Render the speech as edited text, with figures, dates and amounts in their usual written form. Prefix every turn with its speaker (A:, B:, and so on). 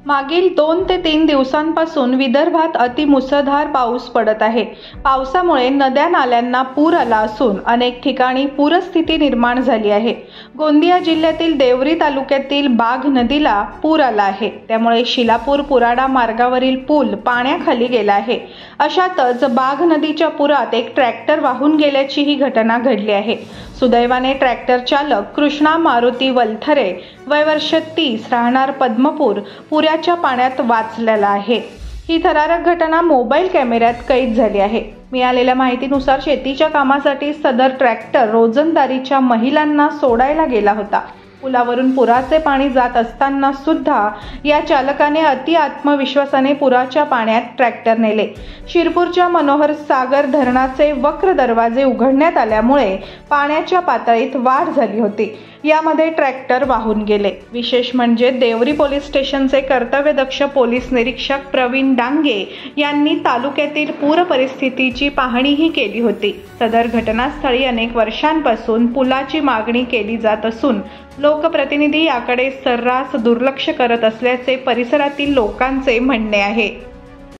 A: मागील 2 ते 3 दिवसांपासून विदर्भात अतिमुसळधार पाऊस पडत आहे। पावसामुळे नद्या नाल्यांना पूर आला असून अनेक ठिकाणी पूरस्थिती निर्माण झाली आहे। गोंदिया जिल्ह्यातील देवरी तालुक्यातील बाघ नदीला पूर आला आहे। त्यामुळे शिलापूर पुराडा मार्गावरील पूल पाण्याखाली गेला आहे। अशातच बाघ नदीच्या पुरात एक ट्रॅक्टर वाहून गेल्याची ही घटना घडली आहे। सुदैवाने ट्रॅक्टर चालक कृष्णा मारुती वलथरे वय वर्ष 30 राहणार पद्मपूर पुराच्या पाण्यात वाचलेला आहे। ही थरारक घटना मोबाईल कॅमेऱ्यात कैद झाली आहे। मिळालेल्या माहितीनुसार शेतीच्या कामासाठी सदर ट्रॅक्टर रोजंदारीच्या महिलांना सोडायला गेला होता। पुलावरून पुराचे पाणी जात असताना सुद्धा या चालकाने अति आत्मविश्वासाने पुराच्या पाण्यात ट्रॅक्टर नेले। शिरपूरच्या मनोहर सागर धरणाचे वक्र दरवाजे उघडण्यात आल्यामुळे पाण्याच्या पातळीत वाढ झाली होती। यामध्ये ट्रॅक्टर वाहून गेले। विशेष म्हणजे देवरी पोलीस स्टेशनचे कर्तव्यदक्ष पोलीस निरीक्षक प्रवीण डांगे यांनी तालुक्यातील पूर परिस्थितीची पाहणीही केली होती। सदर घटनास्थळी अनेक वर्षांपासून पुलाची मागणी केली जात असून लोकप्रतिनिधी याकडे सर्रास दुर्लक्ष करत असल्याचे परिसरातील लोकांचे म्हणणे आहे।